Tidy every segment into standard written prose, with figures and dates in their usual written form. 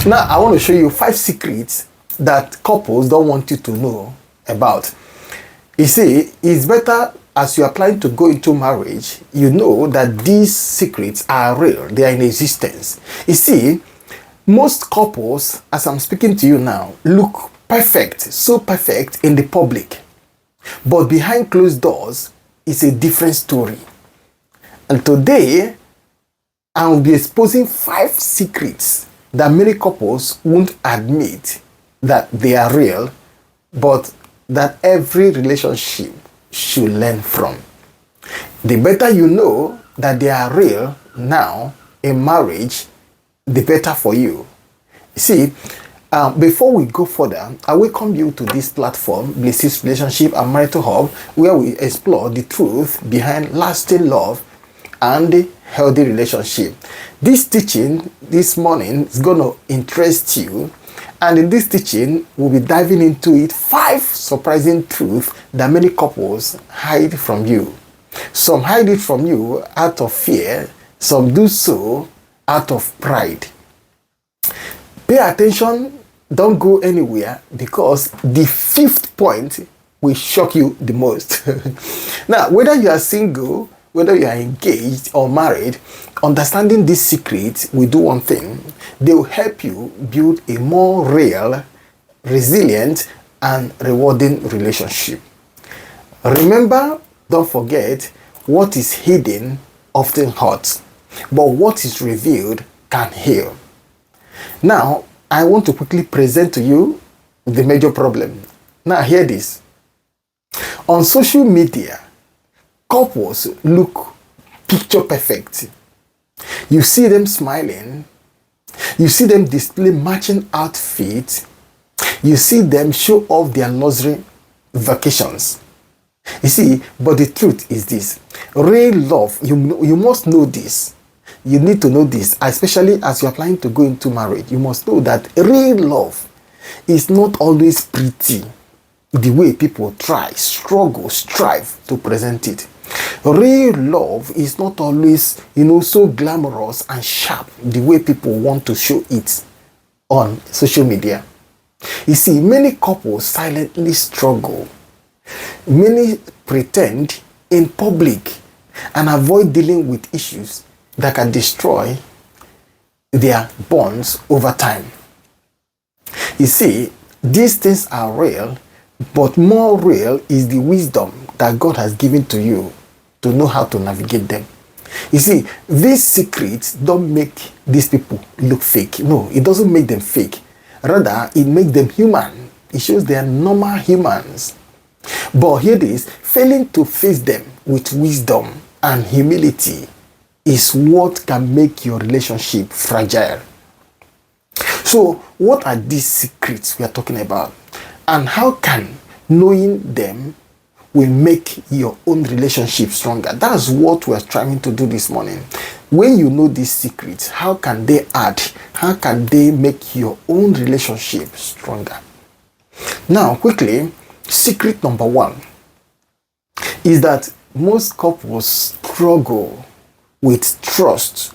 Now, I want to show you 5 secrets that couples don't want you to know about. You see, it's better as you are planning to go into marriage, you know that these secrets are real, they are in existence. You see, most couples, as I'm speaking to you now, look perfect, so perfect in the public. But behind closed doors is a different story. And today, I will be exposing 5 secrets that many couples won't admit that they are real, but that every relationship should learn from. The better you know that they are real now in marriage, the better for you. See, before we go further, I welcome you to this platform, BlissHills Relationship and Marital Hub, where we explore the truth behind lasting love and healthy relationship. This teaching this morning is going to interest you, and in this teaching we'll be diving into it 5 surprising truths that many couples hide from you. Some hide it from you out of fear, some do so out of pride. Pay attention, don't go anywhere, because the 5th point will shock you the most. Now, whether you are single, whether you are engaged or married, understanding these secrets will do one thing. They will help you build a more real, resilient, and rewarding relationship. Remember, don't forget, what is hidden often hurts, but what is revealed can heal. Now, I want to quickly present to you the major problem. Now, hear this. On social media, couples look picture perfect. You see them smiling. You see them display matching outfits. You see them show off their luxury vacations. You see, but the truth is this. Real love, you must know this. You need to know this, especially as you are planning to go into marriage. You must know that real love is not always pretty, the way people try, struggle, strive to present it. Real love is not always, so glamorous and sharp, the way people want to show it on social media. You see, many couples silently struggle. Many pretend in public and avoid dealing with issues that can destroy their bonds over time. You see, these things are real, but more real is the wisdom that God has given to you to know how to navigate them. You see, these secrets don't make these people look fake. No, it doesn't make them fake. Rather, it makes them human. It shows they are normal humans. But here it is, failing to face them with wisdom and humility is what can make your relationship fragile. So, what are these secrets we are talking about? And how can knowing them will make your own relationship stronger? That's what we are trying to do this morning. When you know these secrets, how can they add? How can they make your own relationship stronger? Now, quickly, secret number 1 is that most couples struggle with trust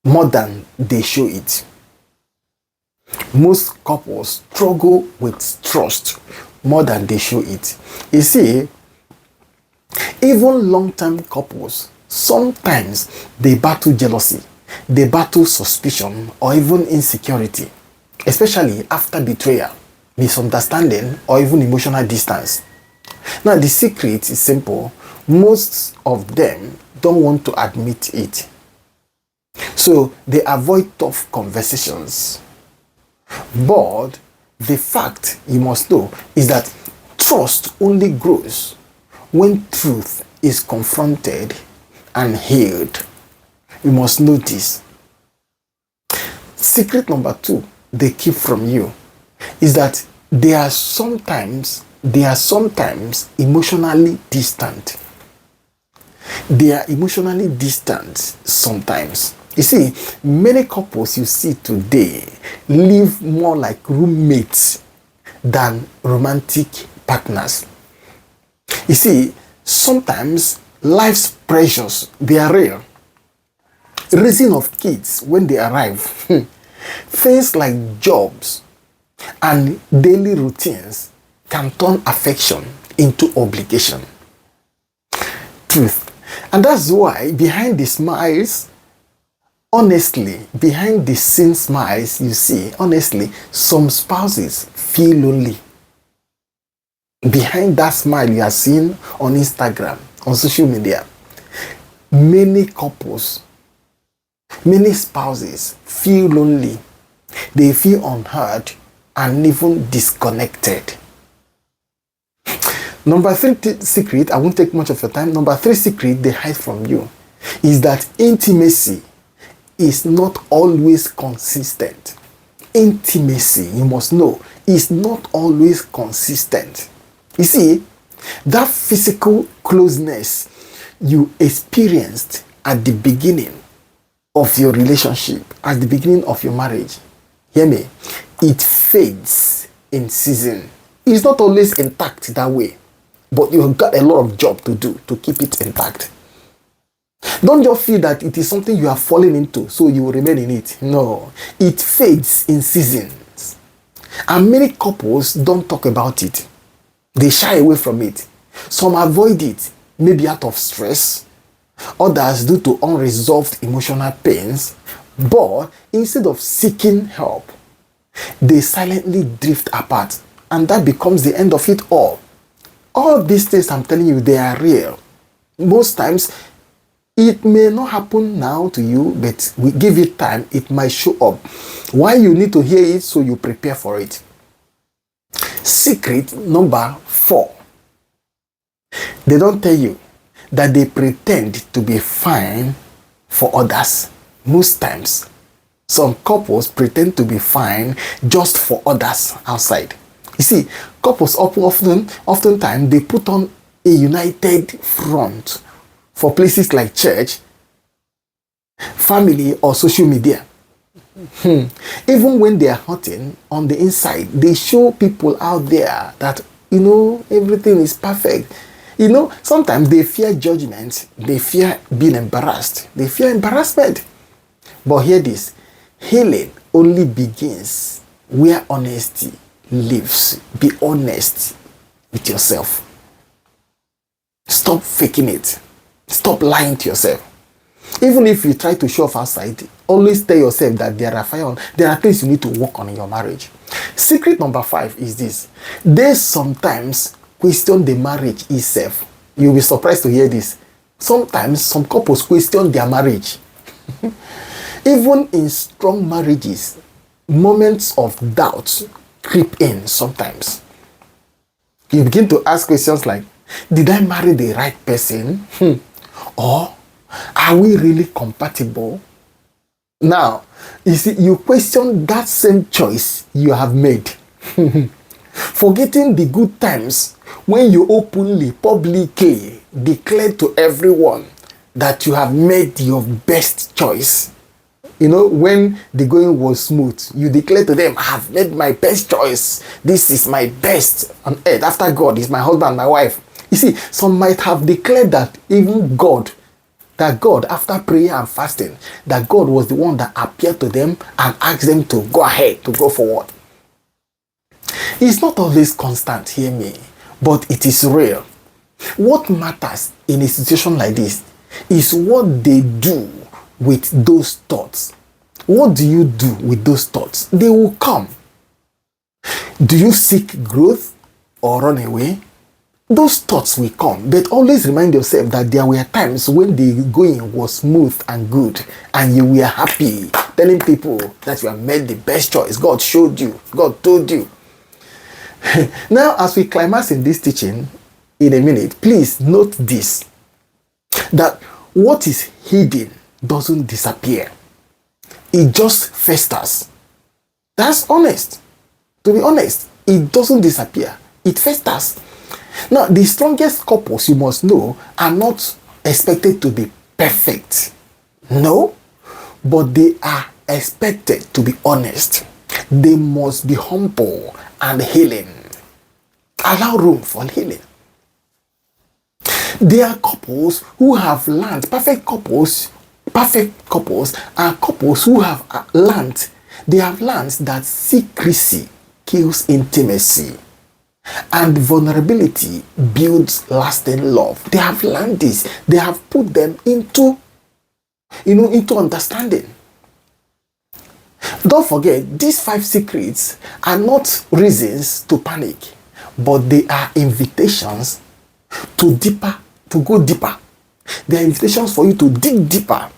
more than they show it. Most couples struggle with trust more than they show it. You see, even long-term couples, sometimes they battle jealousy, they battle suspicion, or even insecurity, especially after betrayal, misunderstanding, or even emotional distance. Now, the secret is simple. Most of them don't want to admit it. So they avoid tough conversations. But the fact you must know is that trust only grows when truth is confronted and healed. You must know this. Secret number 2 they keep from you is that they are sometimes emotionally distant. They are emotionally distant sometimes. You see, many couples you see today live more like roommates than romantic partners. You see, sometimes life's pressures, they are real. Raising of kids when they arrive, Things like jobs and daily routines can turn affection into obligation. Truth. And that's why behind the smiles, honestly, behind the scene smiles you see, honestly, some spouses feel lonely. Behind that smile you are seeing on Instagram, on social media, many couples, many spouses feel lonely. They feel unheard and even disconnected. Number 3 secret, I won't take much of your time. Number 3 secret they hide from you is that intimacy is not always consistent. Intimacy, you must know, is not always consistent. You see, that physical closeness you experienced at the beginning of your relationship, at the beginning of your marriage, hear me, it fades in season. It's not always intact that way, but you've got a lot of job to do to keep it intact. Don't just feel that it is something you are falling into, so you will remain in it. No, it fades in seasons. And many couples don't talk about it. They shy away from it. Some avoid it, maybe out of stress. Others due to unresolved emotional pains. But instead of seeking help, they silently drift apart. And that becomes the end of it all. All these things I'm telling you, they are real. Most times, it may not happen now to you, but we give it time, it might show up. Why you need to hear it so you prepare for it. Secret number 4. They don't tell you that they pretend to be fine for others. Most times, some couples pretend to be fine just for others outside. You see, couples oftentimes they put on a united front for places like church, family, or social media. Even when they are hurting on the inside, they show people out there that, everything is perfect. Sometimes they fear judgment, they fear being embarrassed, they fear embarrassment. But hear this, healing only begins where honesty lives. Be honest with yourself. Stop faking it. Stop lying to yourself. Even if you try to show off outside, always tell yourself that there are things you need to work on in your marriage. Secret number 5 is this. They sometimes question the marriage itself. You'll be surprised to hear this. Sometimes some couples question their marriage. Even in strong marriages, moments of doubt creep in sometimes. You begin to ask questions like, did I marry the right person? Or are we really compatible? Now, you see, you question that same choice you have made. Forgetting the good times when you openly, publicly declare to everyone that you have made your best choice. When the going was smooth, you declare to them, I have made my best choice. This is my best on earth. After God is my husband, my wife. You see, some might have declared that even God, after prayer and fasting, that God was the one that appeared to them and asked them to go ahead, to go forward. It's not always constant, hear me, but it is real. What matters in a situation like this is what they do with those thoughts. What do you do with those thoughts? They will come. Do you seek growth or run away? Those thoughts will come, but always remind yourself that there were times when the going was smooth and good and you were happy, telling people that you have made the best choice. God showed you, God told you. Now, as we climax in this teaching in a minute, please note this, that what is hidden doesn't disappear. It just festers. That's honest. To be honest, it doesn't disappear. It festers. Now, the strongest couples, you must know, are not expected to be perfect. No, but they are expected to be honest. They must be humble and healing. Allow room for healing. There are couples who have learned, perfect couples are couples who have learned They have learned that secrecy kills intimacy and vulnerability builds lasting love. They have learned this. They have put them into understanding. Don't forget, these 5 secrets are not reasons to panic, but they are invitations to go deeper. They are invitations for you to dig deeper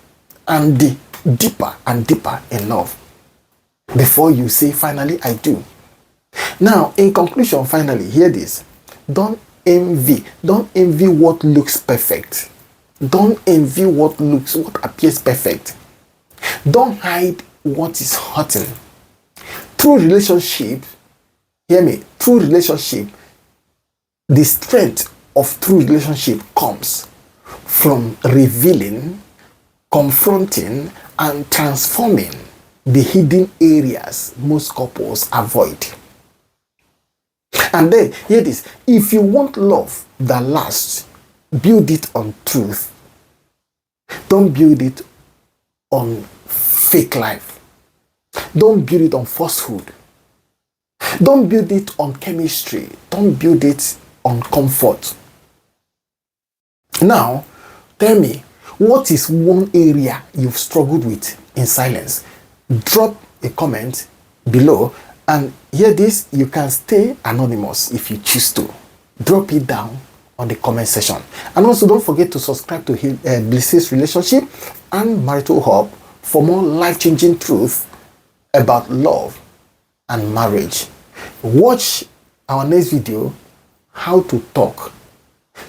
and deeper and deeper in love before you say, finally, I do. Now, in conclusion, finally, hear this. Don't envy what looks perfect. Don't envy what appears perfect. Don't hide what is hurting. True relationship, hear me, true relationship, the strength of true relationship comes from revealing, confronting, and transforming the hidden areas most couples avoid. And then, hear this, if you want love that lasts, build it on truth. Don't build it on fake life. Don't build it on falsehood. Don't build it on chemistry. Don't build it on comfort. Now, tell me, what is one area you've struggled with in silence? Drop a comment below, and hear this, you can stay anonymous if you choose to. Drop it down on the comment section. And also don't forget to subscribe to BlissHills Relationship and Marital Hub for more life-changing truth about love and marriage. Watch our next video, how to talk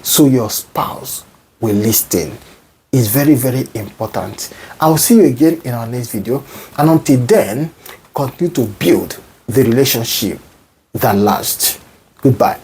so your spouse will listen. Is very, very important. I'll see you again in our next video, and until then, continue to build the relationship that lasts. Goodbye.